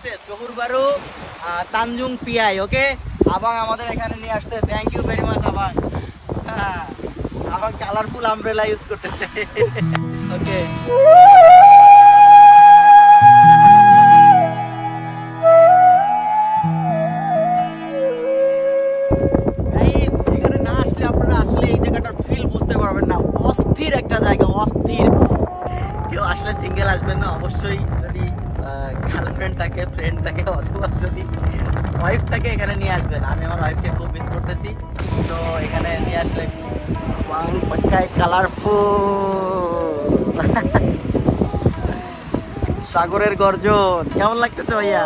হচ্ছে Johor Bahru Tanjung Piai. Okay, আবাং আমাদের এখানে নিয়ে আসছে। থ্যাংক ইউ ভেরি মাচ আবাং। আবাং কালারফুল আমব্রেলা ইউজ করতেছে। ওকে, এখানে না আসলে আপনারা আসলে এই জায়গাটার ফিল বুঝতে পারবেন না। অস্থির একটা জায়গা, অস্থির। কেউ আসলে সিঙ্গেল আসবেন না, অবশ্যই যদি গার্লফ্রেন্ড থাকে, ফ্রেন্ড থাকে, অথবা যদি ওয়াইফ থাকে এখানে নিয়ে আসবেন। আমি আমার ওয়াইফকে খুব মিস করতেছি, তো এখানে নিয়ে আসলে কালারফুল সাগরের গর্জন কেমন লাগতেছে ভাইয়া?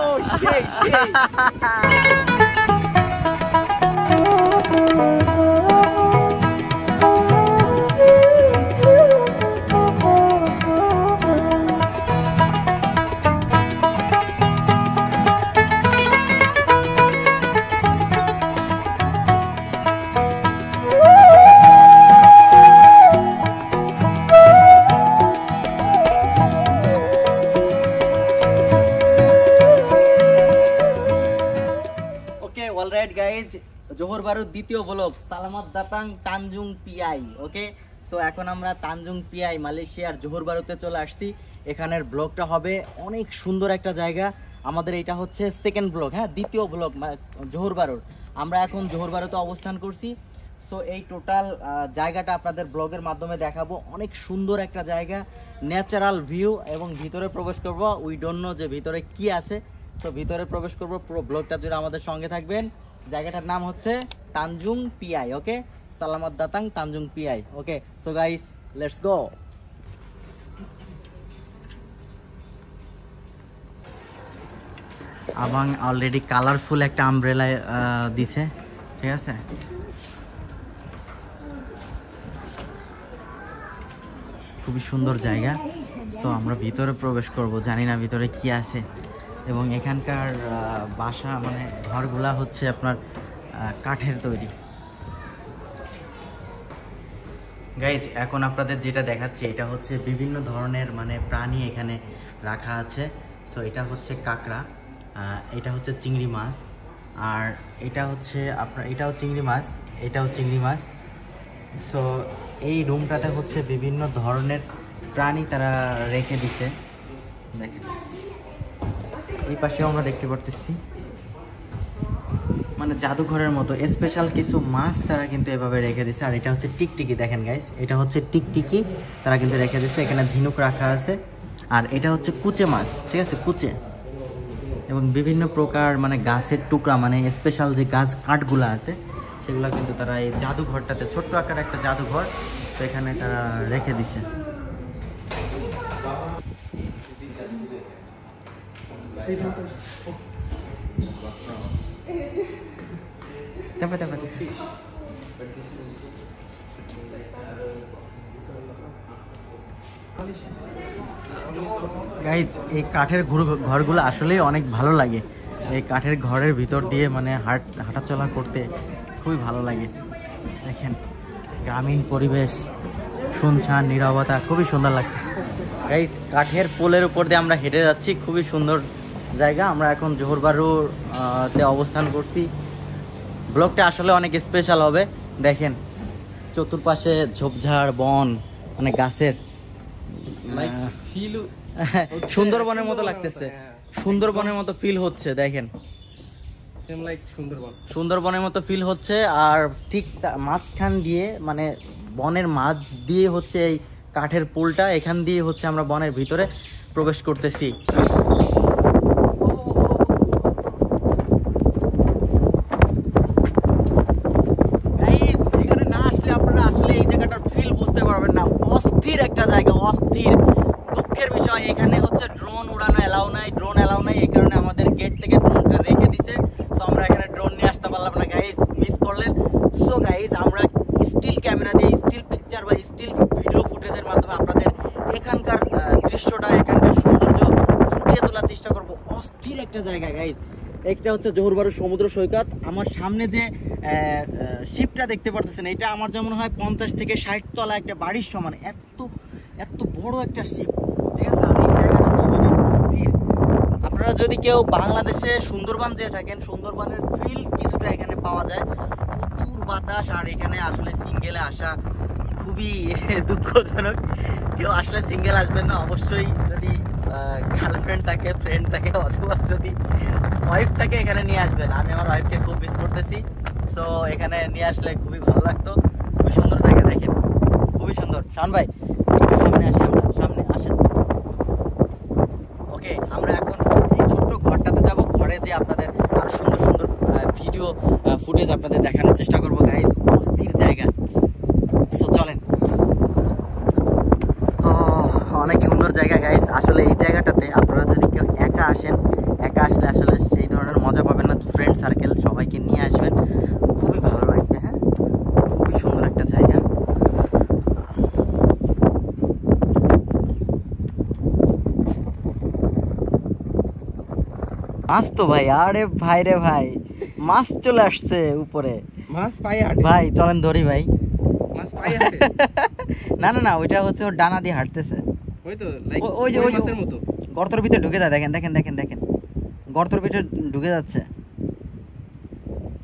অলরাইট গাইজ, জোহর বারুর দ্বিতীয় ব্লগ সালামাত দাতাং তানজুং পিআই। ওকে, সো এখন আমরা তানজুং পিআই মালয়েশিয়ার জোহর বারুতে চলে আসছি। এখানের ব্লগটা হবে অনেক সুন্দর একটা জায়গা। আমাদের এটা হচ্ছে সেকেন্ড ব্লগ, হ্যাঁ, দ্বিতীয় ব্লগ জোহর বারুর। আমরা এখন জোহর বারুতে অবস্থান করছি। সো এই টোটাল জায়গাটা আপনাদের ব্লগের মাধ্যমে দেখাবো। অনেক সুন্দর একটা জায়গা, ন্যাচারাল ভিউ, এবং ভিতরে প্রবেশ করব। উই ডোন্ট নো যে ভিতরে কি আছে। সো ভিতরে প্রবেশ করব, পুরো ব্লগটা জুড়ে আমাদের সঙ্গে থাকবেন। জায়গাটার নাম হচ্ছে তানজুং পিআই। ওকে, সালামাত দাতাং Tanjung Piai. Okay, so guys let's go. আবাং অলরেডি কালারফুল একটা আমব্রেলা দিছে, ঠিক আছে। খুবই সুন্দর জায়গা। সো আমরা ভিতরে প্রবেশ করব, জানি না ভিতরে কি আছে। এবং এখানকার বাসা মানে ঘরগুলা হচ্ছে আপনার কাঠের তৈরি। গাইজ, এখন আপনাদের যেটা দেখাচ্ছি এটা হচ্ছে বিভিন্ন ধরনের মানে প্রাণী এখানে রাখা আছে। সো এটা হচ্ছে কাঁকড়া, এটা হচ্ছে চিংড়ি মাছ, আর এটা হচ্ছে আপনার এটাও চিংড়ি মাছ, এটাও চিংড়ি মাছ। সো এই রুমটাতে হচ্ছে বিভিন্ন ধরনের প্রাণী তারা রেখে দিছে। দেখেন এই পাশেও আমরা দেখতে পারতেছি মানে জাদুঘরের মতো স্পেশাল কিছু মাছ তারা কিন্তু এভাবে রেখে দিছে। আর এটা হচ্ছে টিকটিকি, দেখেন গাইস, এটা হচ্ছে টিকটিকি তারা কিন্তু রেখে দিছে। এখানে ঝিনুক রাখা আছে। আর এটা হচ্ছে কুচে মাছ, ঠিক আছে, কুচে। এবং বিভিন্ন প্রকার মানে গাছের টুকরা, মানে স্পেশাল যে গাছ কাঠগুলো আছে সেগুলো কিন্তু তারা এই জাদুঘরটাতে, ছোট্ট আকার একটা জাদুঘর, তো এখানে তারা রেখে দিছে। গাইজ, এই কাঠের ঘরগুলো আসলেই অনেক ভালো লাগে। এই কাঠের ঘরের ভিতর দিয়ে মানে হাঁটাচলা করতে খুবই ভালো লাগে। দেখেন গ্রামীণ পরিবেশ, শুনশান নীরবতা, খুবই সুন্দর লাগতেছে। গাইজ, কাঠের পোলের উপর দিয়ে আমরা হেঁটে যাচ্ছি, খুবই সুন্দর জায়গা। আমরা এখন জোহর বারুতে অবস্থান করছি। ব্লগটা আসলে অনেক স্পেশাল হবে। দেখেন চতুর্পাশে ঝোপঝাড়, বন, মানে গাছের সুন্দরবনের মতো লাগতেছে, সুন্দরবনের মতো ফিল হচ্ছে। দেখেন সুন্দরবনের মতো ফিল হচ্ছে। আর ঠিক মাঝখান দিয়ে মানে বনের মাঝ দিয়ে হচ্ছে এই কাঠের পুলটা, এখান দিয়ে হচ্ছে আমরা বনের ভিতরে প্রবেশ করতেছি। এখানে না আসলে আপনারা আসলে এই জায়গাটার ফিল বুঝতে পারবেন না। অস্থির একটা জায়গা, অস্থির। দুঃখের বিষয় এখানে হচ্ছে ড্রোন উড়ানো এলাও নাই, ড্রোন এলাও নাই। এই কারণে আমাদের গেট থেকে ড্রোনটা রেখে দিছে। সো আমরা এখানে ড্রোন নিয়ে আসতে পারলাম না গাইজ, মিস করলেন। সো গাইজ, আমরা স্টিল ক্যামেরা দিয়ে, স্টিল পিকচার বা স্টিল ভিডিও ফুটেজের মাধ্যমে আপনাদের এখানকার দৃশ্যটা, এখানকার সৌন্দর্য ফুটিয়ে তোলার চেষ্টা করব। অস্থির একটা জায়গা গাইজ। একটা হচ্ছে জোহর বারু সমুদ্র সৈকত। আমার সামনে যে শিপটা দেখতে পারতেছেন, এটা আমার যেমন হয় 50 থেকে 60 তলা একটা বাড়ির সমান, এত বড় একটা শিপ, ঠিক আছে। আর এই জায়গাটা তো মানে অস্থির। আপনারা আপনারা যদি কেউ বাংলাদেশে সুন্দরবন যেয়ে থাকেন, সুন্দরবনের ফিল কিছুটা এখানে পাওয়া যায়। প্রচুর বাতাস, আর এখানে আসলে সিঙ্গেলে আসা খুবই দুঃখজনক। কেউ আসলে সিঙ্গেল আসবেন না, অবশ্যই যদি গার্লফ্রেন্ড থাকে, ফ্রেন্ড থাকে, অথবা যদি ওয়াইফ থাকে এখানে নিয়ে আসবেন। আমি আমার ওয়াইফকে খুব মিস করতেছি, সো এখানে নিয়ে আসলে খুবই ভালো লাগতো। খুবই সুন্দর জায়গা, দেখেন খুবই সুন্দর। শান ভাই একটু সামনে আসি, আমরা সামনে আসেন। ওকে, আমরা এখন এই ছোট্ট ঘরটাতে যাব। ঘরে যে আপনাদের আরো সুন্দর সুন্দর ভিডিও ফুটেজ আপনাদের দেখানোর চেষ্টা করবো গাইজ। অস্থির জায়গা, সো চলেন। অনেক সুন্দর জায়গা গাইজ। আসলে এই জায়গাটাতে আপনারা যদি কেউ একা আসেন, একা আসলে আসলে সেই ধরনের মজা পাবেন না। ফ্রেন্ড সার্কেল সবাইকে নিয়ে আসবেন, খুবই ভালো লাগবে। হ্যাঁ, খুবই সুন্দর একটা জায়গা। মাছ তো ভাই, আরে ভাই রে ভাই, মাছ চলে আসছে উপরে। মাছ পাই ভাই চলেন ধরি ভাই। মাছ পাই না না না, ওইটা হচ্ছে ওর ডানা দিয়ে হাঁটতেছে। ওই তো লাইক ওই যে মাছের মতো গর্তের ভিতরে ঢুকে যায়, দেখেন দেখেন দেখেন দেখেন, গর্তের ভিতরে ঢুকে যাচ্ছে।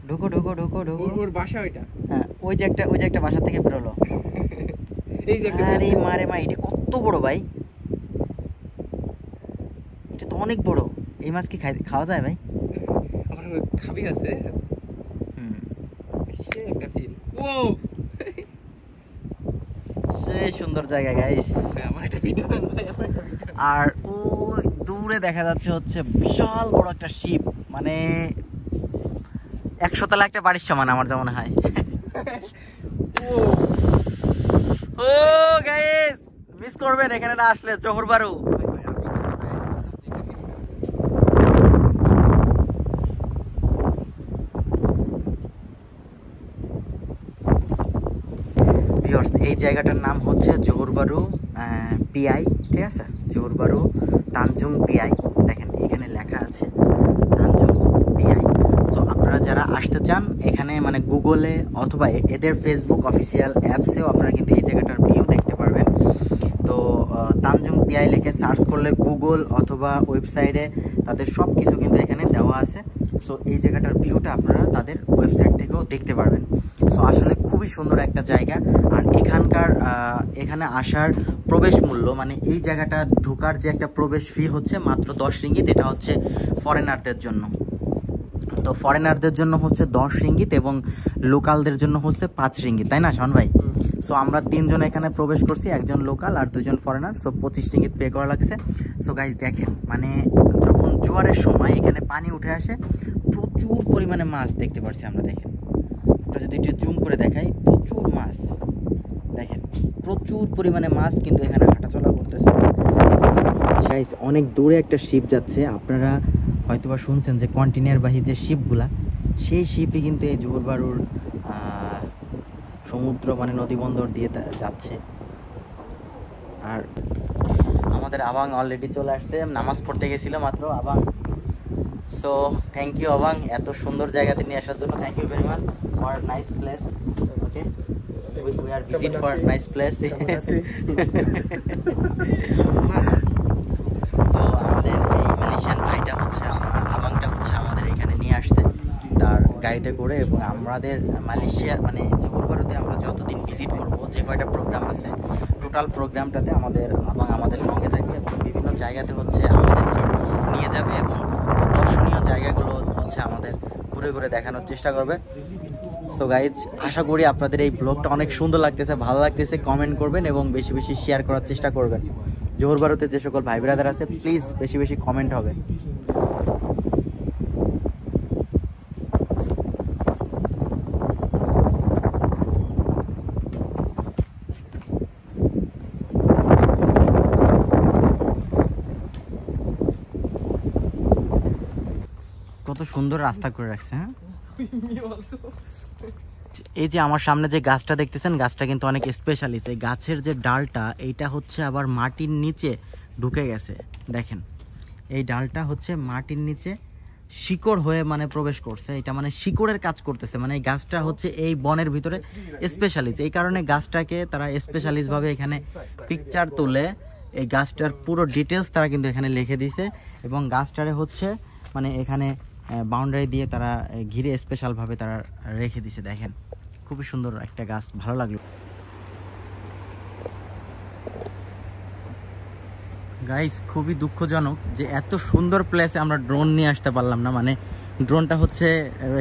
ঢুকো ঢুকো ঢুকো ঢুকো। ওর বাসা ওইটা। হ্যাঁ, ওই যে একটা বাসা থেকে বেরোলো। এই যে আরে মারে মা, এটা কত বড় ভাই, এটা তো অনেক বড়। এই মাছ কি খাওয়া যায় ভাই? আমার খাবি আছে। হুম, সে একটা ফিল। ও সেই সুন্দর জায়গা গাইস। আমার একটা ভিডিও ভাই, আমার একটা ভিডিও। আর ওই দূরে দেখা যাচ্ছে হচ্ছে বিশাল বড় একটা শিপ, মানে 100 তলা একটা বাড়ির সমান আমার যা মনে হয়। ও গাইস, মিস করবেন এখানে না আসলে, জোহর বারু। এই জায়গাটার নাম হচ্ছে জোহরবারু পিআই, ঠিক আছে? Johor Bahru Tanjung Piai. দেখেন এখানে লেখা আছে তানজুং পিআই। সো আপনারা যারা আসতে চান এখানে, মানে গুগলে অথবা এদের ফেসবুক অফিসিয়াল অ্যাপসেও আপনারা কিন্তু এই জায়গাটার ভিউ দেখতে পারবেন। তো তানজুং পিআই লিখে সার্চ করলে গুগল অথবা ওয়েবসাইটে তাদের সব কিছু কিন্তু এখানে দেওয়া আছে। সো এই জায়গাটার ভিউটা আপনারা তাদের ওয়েবসাইট থেকেও দেখতে পারবেন। সো আসলে খুবই সুন্দর একটা জায়গা। আর এখানে আসার প্রবেশ মূল্য, মানে এই জায়গাটা ঢোকার যে একটা প্রবেশ ফি হচ্ছে মাত্র 10 রিঙ্গিত। এটা হচ্ছে ফরেনারদের জন্য। তো ফরেনারদের জন্য হচ্ছে 10 রিঙ্গিত এবং লোকালদের জন্য হচ্ছে 5 রিঙ্গিত, তাই না শাওন ভাই? সো আমরা 3 জন এখানে প্রবেশ করছি, একজন লোকাল আর 2 জন ফরেনার। সো 25 রিঙ্গিত পে করা লাগছে। সো গাইজ দেখেন, মানে যখন জোয়ারের সময় এখানে পানি উঠে আসে, প্রচুর পরিমাণে মাছ দেখতে পাচ্ছি আমরা। দেখেন, আমরা যদি একটু জুম করে দেখাই, প্রচুর মাছ দেখেন, প্রচুর পরিমাণে মাছ কিন্তু এখানে হাঁটাচলা করতেছে। গাইজ অনেক দূরে একটা শিপ যাচ্ছে, আপনারা হয়তোবা শুনছেন যে কন্টেইনারবাহী যে শিপগুলা, সেই শিপই কিন্তু এই জোহরবারুর সমুদ্র মানে নদী বন্দর দিয়ে যাচ্ছে। আর আমাদের আবাং অলরেডি চলে আসছে, নামাজ পড়তে গেছিল মাত্র আবাং। সো থ্যাংক ইউ আবাং, এত সুন্দর জায়গাতে নিয়ে আসার জন্য। Thank you very much for nice place. Okay, we are visit for nice place. তো আমাদের এই মালয়েশিয়ান ভাইটা হচ্ছে, আবাংটা হচ্ছে আমাদের এখানে নিয়ে আসছে তার গাড়িতে করে। এবং আমাদের মালয়েশিয়া মানে জোহরবারুতে আমরা যতদিন ভিজিট করবো, যে কয়টা প্রোগ্রাম আছে, টোটাল প্রোগ্রামটাতে আমাদের আবাং আমাদের সঙ্গে থাকবে এবং বিভিন্ন জায়গাতে হচ্ছে আমাদেরকে নিয়ে যাবে এবং দর্শনীয় জায়গাগুলো হচ্ছে আমাদের ঘুরে ঘুরে দেখানোর চেষ্টা করবে। সো গাইজ, আশা করি আপনাদের এই ব্লগটা অনেক সুন্দর লাগতেছে, ভালো লাগতেছে। কমেন্ট করবেন এবং বেশি বেশি শেয়ার করার চেষ্টা করবেন। জোহরবারুতে যে সকল ভাই ব্রাদার আছে, প্লিজ বেশি বেশি কমেন্ট হবে। কত সুন্দর রাস্তা করে রাখছে। হ্যাঁ, এই যে আমার সামনে যে গাছটা দেখতেছেন, গাছটা কিন্তু অনেক স্পেশালিস্ট। এই গাছের যে ডালটা, এইটা হচ্ছে আবার মাটির নিচে ঢুকে গেছে। দেখেন, এই ডালটা হচ্ছে মাটির নিচে শিকড় হয়ে মানে প্রবেশ করছে। এটা মানে শিকড়ের কাজ করতেছে। মানে এই গাছটা হচ্ছে এই বনের ভিতরে স্পেশালিস্ট। এই কারণে গাছটাকে তারা স্পেশালিস্ট ভাবে এখানে পিকচার তুলে এই গাছটার পুরো ডিটেলস তারা কিন্তু এখানে লিখে দিয়েছে এবং গাছটারে হচ্ছে মানে এখানে বাউন্ডারি দিয়ে তারা ঘিরে স্পেশালভাবে তারা রেখে দিয়েছে। দেখেন খুবই সুন্দর একটা গাছ, ভালো লাগলো। গাইস খুবই দুঃখজনক যে এত সুন্দর প্লেসে আমরা ড্রোন নিয়ে আসতে পারলাম না, মানে ড্রোনটা হচ্ছে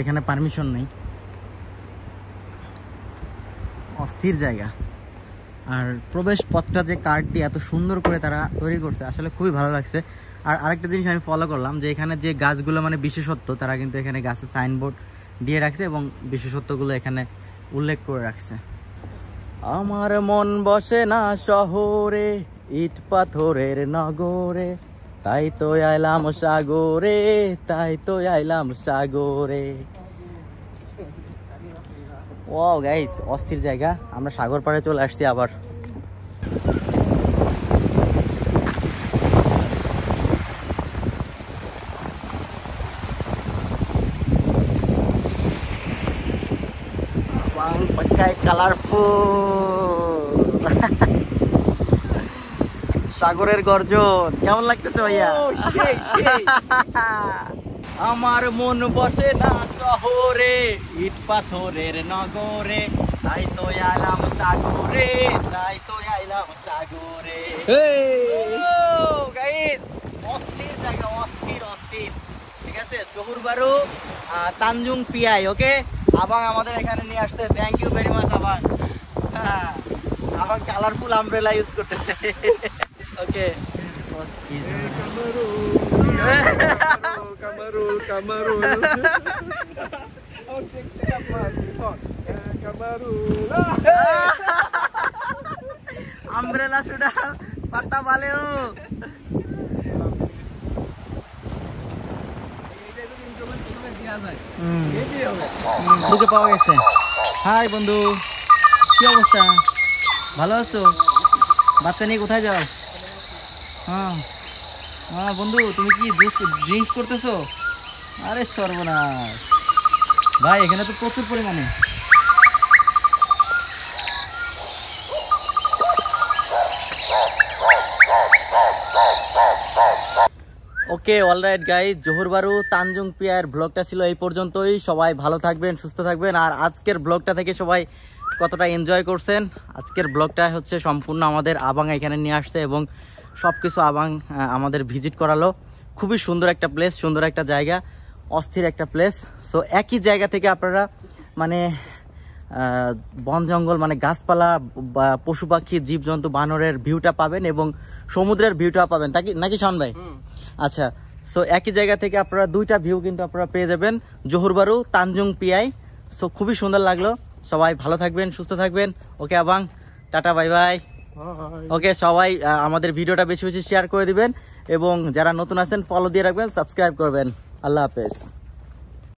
এখানে পারমিশন নেই। অস্থির জায়গা, আর প্রবেশ পথটা যে কার্ড দিয়ে এত সুন্দর করে তারা তৈরি করছে আসলে খুবই ভালো লাগছে। আর আরেকটা জিনিস আমি ফলো করলাম যে এখানে যে গাছগুলো মানে বিশেষত্ব তারা কিন্তু এখানে গাছের সাইনবোর্ড দিয়ে রাখছে এবং বিশেষত্বগুলো এখানে উল্লেখ করে রাখছে। আমার মন বসে না শহরে, ইট পাথরের নগরে, তাই তো আইলাম সাগরে, তাই তো আইলাম সাগরে। ওয়াও গাইস, অস্থির জায়গা। আমরা সাগর পাড়ে চলে আসছি আবার। কালারফুল সাগরের গর্জন কেমন লাগতেছে ভাইয়া? আমার মন বসে না শহরে, ইট পাথরের নগরে, তাই তো আইলাম সাগরে, তাই তো আইলাম সাগরে। গাইস অস্থির জায়গা, অস্থির অস্থির। ঠিক আছে, Johor Bahru Tanjung Piai. Okay, আবাং আমাদের এখানে নিয়ে আসছে, থ্যাংক ইউ ভেরি মাচ আবাং। আবাং কালারফুল আমব্রেলা ইউজ করতেছে। ওকে, আমব্রেলা সুডা পাতা বালেও বুকে পাওয়া গেছে। হাই বন্ধু, কি অবস্থা? ভালো আছো? বাচ্চা নিয়ে কোথায় যাও? হ্যাঁ হ্যাঁ বন্ধু, তুমি কি জুস ড্রিঙ্কস করতেছো? আরে সর্বনাশ ভাই, এখানে তো প্রচুর পরিমাণে। Okay alright guys, Johor Bahru Tanjung Piai ব্লগটা ছিল এই পর্যন্তই। সবাই ভালো থাকবেন, সুস্থ থাকবেন। আর আজকের ব্লগটা থেকে সবাই কতটা এনজয় করছেন? আজকের ব্লগটা হচ্ছে সম্পূর্ণ আমাদের আবাং এখানে নিয়ে আসছে এবং সব কিছু আবাং আমাদের ভিজিট করালো। খুবই সুন্দর একটা প্লেস, সুন্দর একটা জায়গা, অস্থির একটা প্লেস। সো একই জায়গা থেকে আপনারা মানে বন জঙ্গল মানে গাছপালা, পশু পাখি, জীবজন্তু, বানরের ভিউটা পাবেন এবং সমুদ্রের ভিউটা পাবেন, নাকি শাওন ভাই? আচ্ছা, সো একই জায়গা থেকে আপনারা দুইটা ভিউ কিন্তু আপনারা পেয়ে যাবেন, Zahur Bahru Tanjung PI. So খুবই সুন্দর লাগলো। সবাই ভালো থাকবেন, সুস্থ থাকবেন। ওকে আবাং, টাটা, বাই বাই। ওকে, সবাই আমাদের ভিডিওটা বেশি বেশি শেয়ার করে দিবেন এবং যারা নতুন আছেন ফলো দিয়ে রাখবেন, সাবস্ক্রাইব করবেন। আল্লাহ হাফেজ।